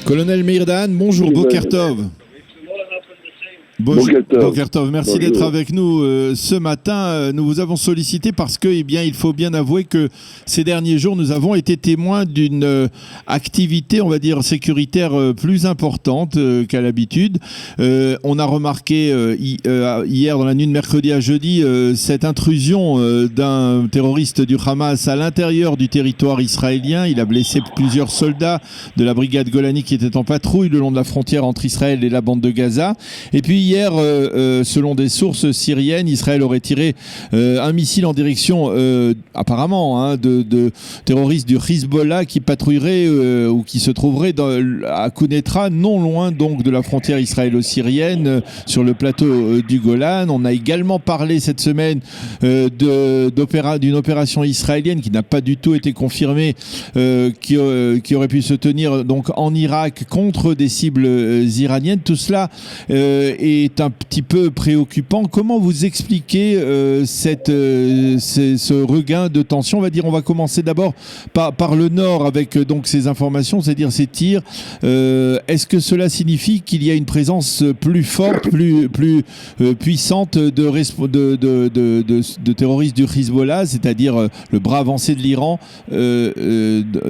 Colonel Meirdan, bonjour, Boker Tov. Boker Tov, merci d'être avec nous ce matin. Nous vous avons sollicité parce que, il faut bien avouer que ces derniers jours, nous avons été témoins d'une activité, on va dire, sécuritaire plus importante qu'à l'habitude. On a remarqué hier, dans la nuit de mercredi à jeudi, cette intrusion d'un terroriste du Hamas à l'intérieur du territoire israélien. Il a blessé plusieurs soldats de la brigade Golani qui étaient en patrouille le long de la frontière entre Israël et la bande de Gaza. Et puis hier, selon des sources syriennes, Israël aurait tiré un missile en direction, apparemment, de terroristes du Hezbollah qui patrouilleraient ou qui se trouveraient à Kounetra, non loin donc de la frontière israélo-syrienne, sur le plateau du Golan. On a également parlé cette semaine d'une opération israélienne qui n'a pas du tout été confirmée, qui aurait pu se tenir donc en Irak contre des cibles iraniennes. Tout cela est un petit peu préoccupant. Comment vous expliquez ce regain de tension? On va commencer d'abord par le nord avec donc ces informations, c'est-à-dire ces tirs. Est-ce que cela signifie qu'il y a une présence plus forte, plus puissante de terroristes du Hezbollah, c'est-à-dire le bras avancé de l'Iran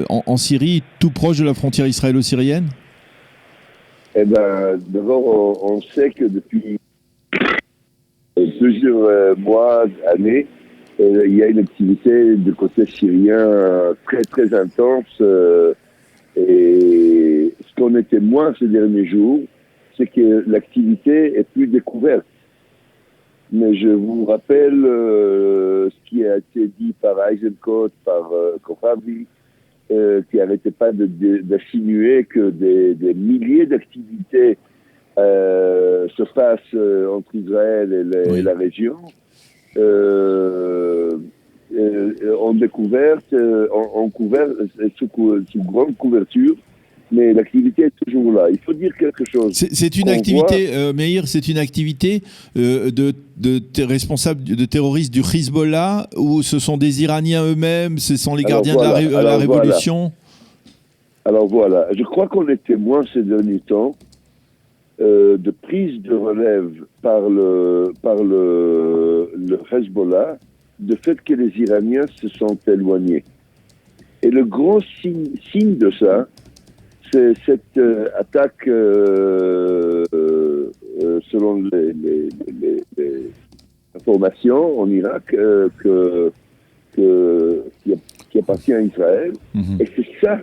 en Syrie, tout proche de la frontière israélo-syrienne? D'abord, on sait que depuis plusieurs mois, années, il y a une activité du côté syrien très très intense. Et ce qu'on est témoin ces derniers jours, c'est que l'activité est plus découverte. Mais je vous rappelle ce qui a été dit par Eisenkot, par Kochavi, qui n'arrêtait pas d'insinuer que des milliers d'activités se passent entre Israël et la région, sous grande couverture, mais l'activité est toujours là. Il faut dire quelque chose. C'est une activité, Meir, c'est une activité de responsables de terroristes du Hezbollah, ou ce sont des Iraniens eux-mêmes, ce sont les gardiens de la révolution? Alors voilà, je crois qu'on est témoin ces derniers temps de prise de relève par le Hezbollah, de fait que les Iraniens se sont éloignés. Et le grand signe de ça, c'est cette attaque, selon les informations en Irak, qui appartient à Israël. Et c'est ça,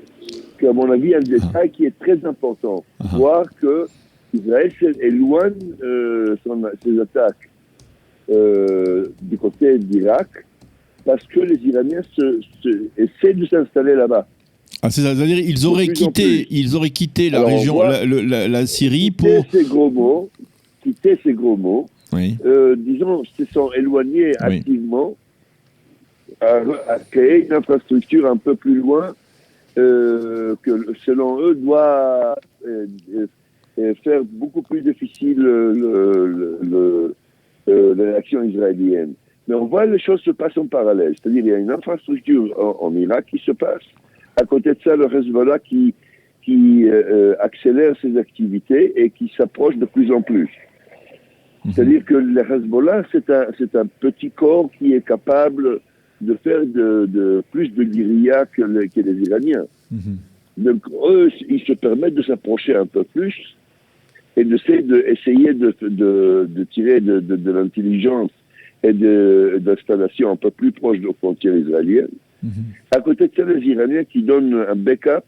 à mon avis, un détail qui est très important. Voir que Israël éloigne ses attaques du côté d'Irak parce que les Iraniens essaient de s'installer là-bas. C'est-à-dire ils auraient quitté la région, la Syrie pour... Quitter ces gros mots. Oui. Disons, se sont éloignés activement à créer une infrastructure un peu plus loin que, selon eux, doit faire beaucoup plus difficile l'action israélienne. Mais on voit les choses se passent en parallèle. C'est-à-dire qu'il y a une infrastructure en Irak qui se passe. À côté de ça, le Hezbollah qui accélère ses activités et qui s'approche de plus en plus. C'est-à-dire que le Hezbollah, c'est un petit corps qui est capable de faire plus de guérilla que les Iraniens. Donc, eux, ils se permettent de s'approcher un peu plus et d'essayer de tirer de l'intelligence et d'installation un peu plus proche de la frontière israélienne. À côté de ça, les Iraniens qui donnent un backup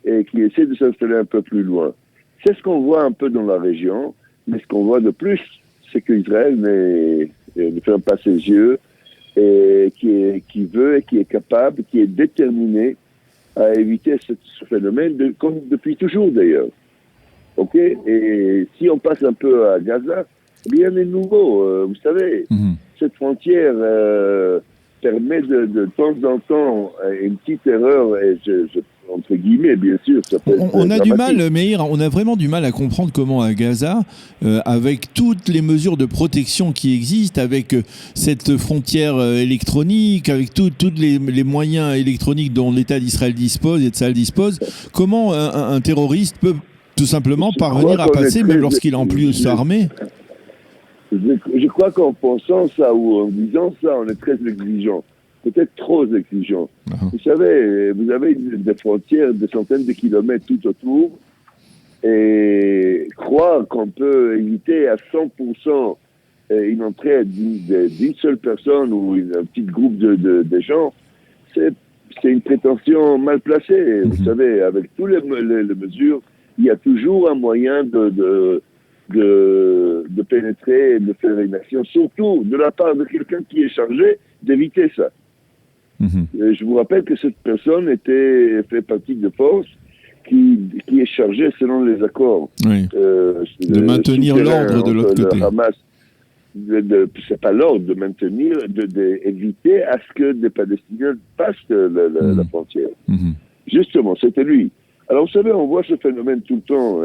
et qui essaient de s'installer un peu plus loin. C'est ce qu'on voit un peu dans la région, mais ce qu'on voit de plus, c'est qu'Israël ne ferme pas ses yeux et qui veut et qui est capable, qui est déterminé à éviter ce phénomène, comme depuis toujours d'ailleurs. Ok? Et si on passe un peu à Gaza, rien n'est nouveau. Vous savez, cette frontière permet de temps en temps une petite erreur, et entre guillemets, bien sûr. Ça peut On a être du dramatique. mal, Meir, on a vraiment du mal à comprendre comment à Gaza, avec toutes les mesures de protection qui existent, avec cette frontière électronique, avec tous les moyens électroniques dont l'État d'Israël dispose et de Tsahal dispose, comment un terroriste peut tout simplement Je parvenir crois à qu'on est passer, très- même lorsqu'il est en plus armé? Je crois qu'en pensant ça ou en disant ça, on est très exigeant. Peut-être trop exigeant. Vous savez, vous avez des frontières de centaines de kilomètres tout autour et croire qu'on peut éviter à 100% une entrée d'une seule personne ou un petit groupe de gens, c'est une prétention mal placée. Vous savez, avec toutes les mesures, il y a toujours un moyen de pénétrer et de faire une action, surtout de la part de quelqu'un qui est chargé d'éviter ça. Je vous rappelle que cette personne fait partie de force qui est chargée selon les accords. Oui. De maintenir l'ordre de l'autre côté. Le Hamas, c'est pas l'ordre de maintenir, d'éviter à ce que des Palestiniens passent la frontière. Justement, c'était lui. Alors vous savez, on voit ce phénomène tout le temps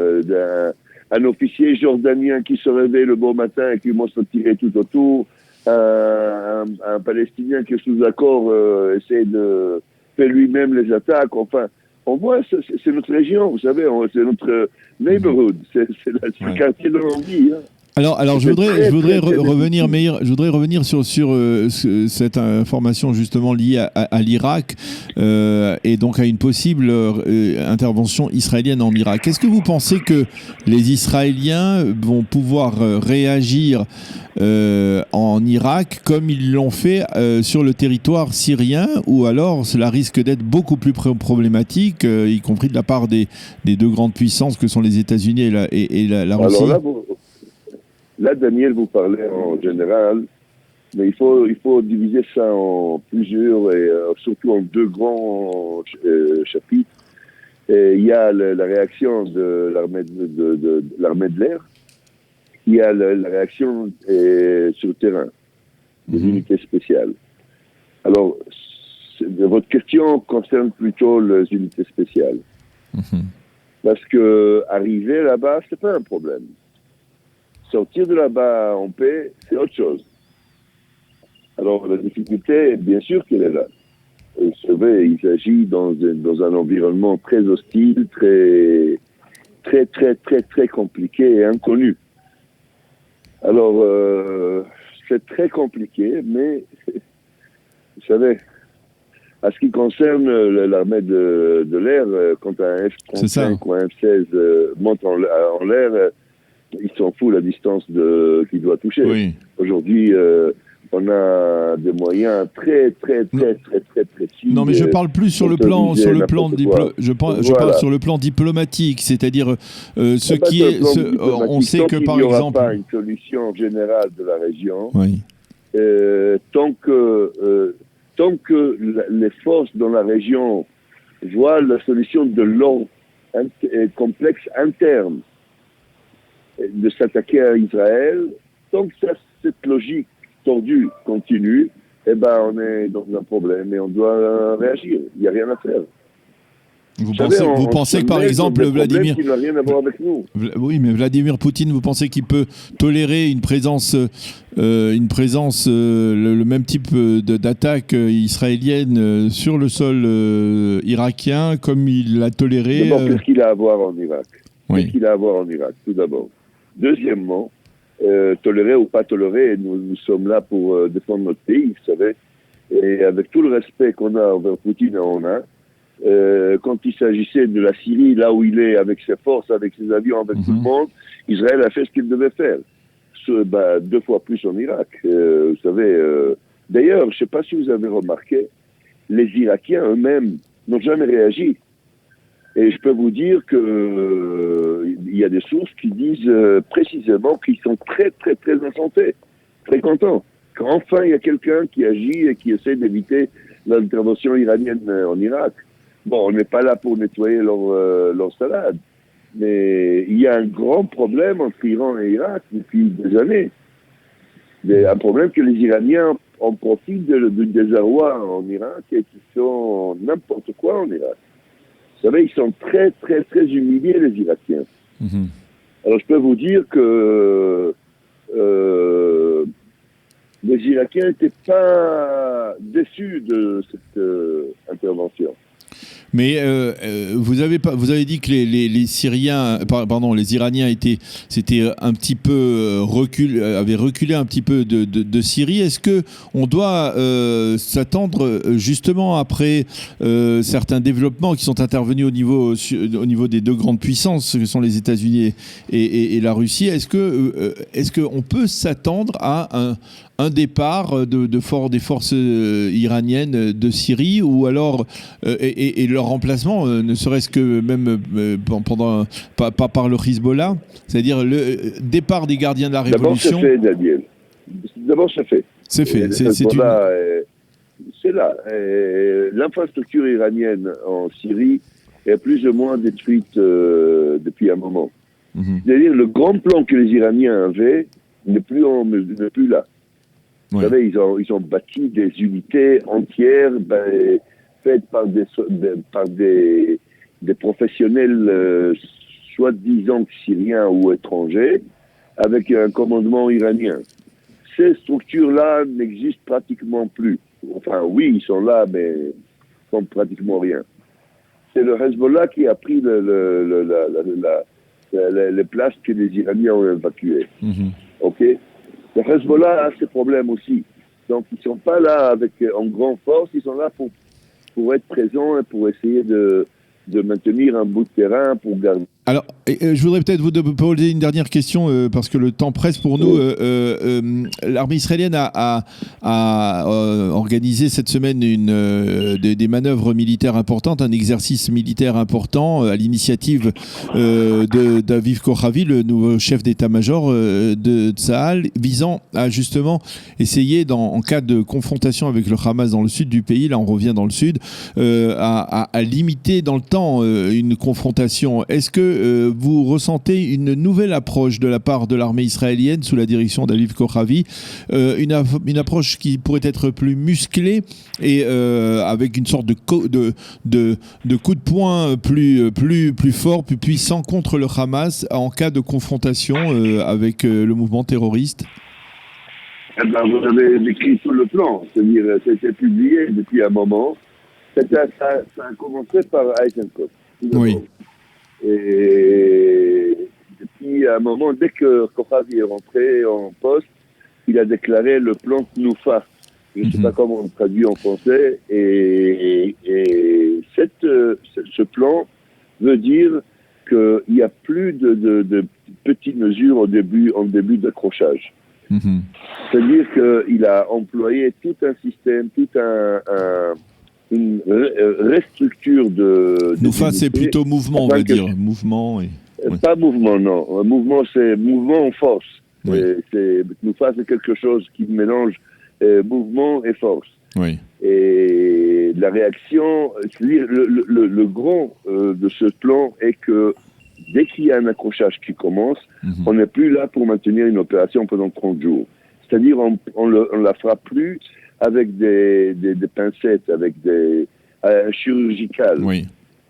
d'un officier jordanien qui se réveille le bon matin et qui commence à tirer tout autour. Un Palestinien qui est sous accord essaie de faire lui-même les attaques. Enfin, on voit, c'est notre région, vous savez, c'est notre neighborhood, c'est le quartier de l'envie. Hein. Alors je voudrais revenir, Meir, je voudrais revenir sur cette information justement liée à l'Irak et donc à une possible intervention israélienne en Irak. Est-ce que vous pensez que les Israéliens vont pouvoir réagir en Irak comme ils l'ont fait sur le territoire syrien, ou alors cela risque d'être beaucoup plus problématique, y compris de la part des deux grandes puissances que sont les États-Unis et la Russie? Alors là, Daniel, vous parlez en général, mais il faut diviser ça en plusieurs et surtout en deux grands chapitres. Il y a la réaction de l'armée de l'air, il y a la réaction sur le terrain, des unités spéciales. Alors, votre question concerne plutôt les unités spéciales. Parce que arriver là-bas, c'est pas un problème. Sortir de là-bas en paix, c'est autre chose. Alors, la difficulté, bien sûr qu'elle est là. Vous savez, il s'agit dans un environnement très hostile, très compliqué et inconnu. Alors, c'est très compliqué, mais, vous savez, à ce qui concerne l'armée de l'air, quand un F-35 ou un F-16 monte en l'air, ils s'en foutent la distance qu'il doit toucher. Oui. Aujourd'hui, on a des moyens très précis. Non, mais je parle plus sur le plan, je parle sur le plan diplomatique, c'est-à-dire on sait que par exemple, il n'y aura pas une solution générale de la région. Oui. Tant que les forces dans la région voient la solution de leur complexe interne de s'attaquer à Israël, tant que cette logique tordue continue, eh ben on est dans un problème et on doit réagir. Il n'y a rien à faire. Vous pensez que par exemple Vladimir, qui n'a rien à voir avec nous. Oui, mais Vladimir Poutine, vous pensez qu'il peut tolérer une présence, le même type d'attaque israélienne sur le sol irakien, comme il l'a toléré? D'abord, qu'est-ce qu'il a à voir en Irak? Oui. Qu'est-ce qu'il a à voir en Irak, tout d'abord? Deuxièmement, tolérer ou pas tolérer, nous sommes là pour défendre notre pays, vous savez, et avec tout le respect qu'on a envers Poutine, quand il s'agissait de la Syrie, là où il est, avec ses forces, avec ses avions, avec tout le monde, Israël a fait ce qu'il devait faire. 2 fois plus en Irak. Vous savez, d'ailleurs, je ne sais pas si vous avez remarqué, les Irakiens eux-mêmes n'ont jamais réagi. Et je peux vous dire que il y a des sources qui disent précisément qu'ils sont très enchantés, très contents. Qu'enfin il y a quelqu'un qui agit et qui essaie d'éviter l'intervention iranienne en Irak. Bon, on n'est pas là pour nettoyer leur salade, mais il y a un grand problème entre Iran et Irak depuis des années. Un problème que les Iraniens en profitent du désarroi en Irak et qui font n'importe quoi en Irak. Vous savez, ils sont très, très, très humiliés, les Irakiens. Alors, je peux vous dire que les Irakiens n'étaient pas déçus de cette intervention. Mais vous avez dit que les Syriens, pardon, les Iraniens s'étaient un petit peu avaient reculé un petit peu de Syrie. Est-ce que on doit s'attendre justement après certains développements qui sont intervenus au niveau des deux grandes puissances que sont les États-Unis et la Russie? Est-ce que on peut s'attendre à un départ des forces iraniennes de Syrie, ou alors et leur remplacement, ne serait-ce que même pas par le Hezbollah, c'est-à-dire le départ des gardiens de la révolution? D'abord, c'est fait, Daniel. D'abord, c'est fait. C'est fait. C'est là. L'infrastructure iranienne en Syrie est plus ou moins détruite depuis un moment. C'est-à-dire, le grand plan que les Iraniens avaient n'est plus là. Vous savez, ils ont bâti des unités entières faites par des professionnels soi-disant syriens ou étrangers avec un commandement iranien. Ces structures-là n'existent pratiquement plus. Enfin, oui, ils sont là, mais ils font pratiquement rien. C'est le Hezbollah qui a pris les places que les Iraniens ont évacuées. OK ? Le Hezbollah a ses problèmes aussi. Donc, ils ne sont pas là en grande force, ils sont là pour être présents et pour essayer de maintenir un bout de terrain, pour garder. Alors, je voudrais peut-être vous poser une dernière question, parce que le temps presse pour nous. L'armée israélienne a organisé cette semaine des manœuvres militaires importantes, un exercice militaire important à l'initiative d'Aviv Kochavi, le nouveau chef d'état-major de Tsahal, visant à justement essayer, en cas de confrontation avec le Hamas dans le sud du pays, là on revient dans le sud, à limiter dans le temps une confrontation. Est-ce que vous ressentez une nouvelle approche de la part de l'armée israélienne sous la direction d'Aviv Kochavi, une approche qui pourrait être plus musclée et avec une sorte de coup de poing plus fort, plus puissant contre le Hamas en cas de confrontation avec le mouvement terroriste? Eh ben, vous avez décrit tout le plan, c'est-à-dire c'était publié depuis un moment. Ça a commencé par Eisenkot. Oui. Et depuis un moment, dès que Kochavi est rentré en poste, il a déclaré le plan Tnoufa. Je ne sais pas comment on traduit en français. Et ce plan veut dire qu'il n'y a plus de petites mesures en début d'accrochage. C'est-à-dire qu'il a employé tout un système, une restructure de... Noufa, c'est plutôt mouvement, on va dire. Mouvement et... Pas mouvement, non. Mouvement, c'est mouvement en force. Oui. Noufa, c'est quelque chose qui mélange mouvement et force. Oui. Et la réaction, c'est-à-dire le grand de ce plan est que dès qu'il y a un accrochage qui commence, on n'est plus là pour maintenir une opération pendant 30 jours. C'est-à-dire on la fera plus avec des pincettes, avec des chirurgicales. Oui.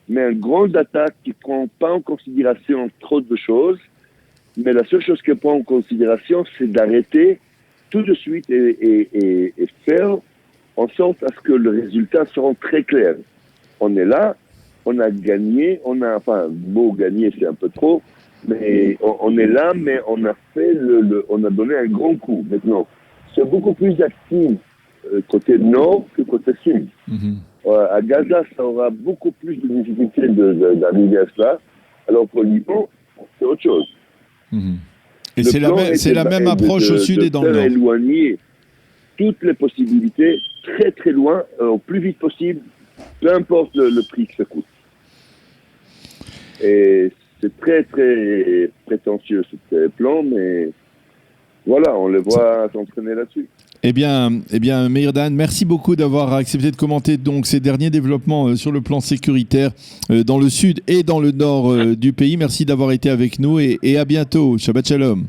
Mais une grande attaque qui ne prend pas en considération trop de choses, mais la seule chose qu'elle prend en considération, c'est d'arrêter tout de suite et faire en sorte à ce que le résultat soit très clair. On est là, on a gagné, mot gagné c'est un peu trop, mais on est là, mais on a fait on a donné un grand coup. Maintenant, c'est beaucoup plus actif côté nord que côté sud. À Gaza, ça aura beaucoup plus de difficultés d'arriver à cela, alors qu'au Liban, c'est autre chose. Et c'est la même approche au sud et dans le nord. Éloigner toutes les possibilités très très loin, au plus vite possible, peu importe le prix que ça coûte. Et c'est très très prétentieux ce plan, mais voilà, on les voit s'entraîner là-dessus. Eh bien, Meir Dan, merci beaucoup d'avoir accepté de commenter donc ces derniers développements sur le plan sécuritaire dans le sud et dans le nord du pays. Merci d'avoir été avec nous et à bientôt. Shabbat Shalom.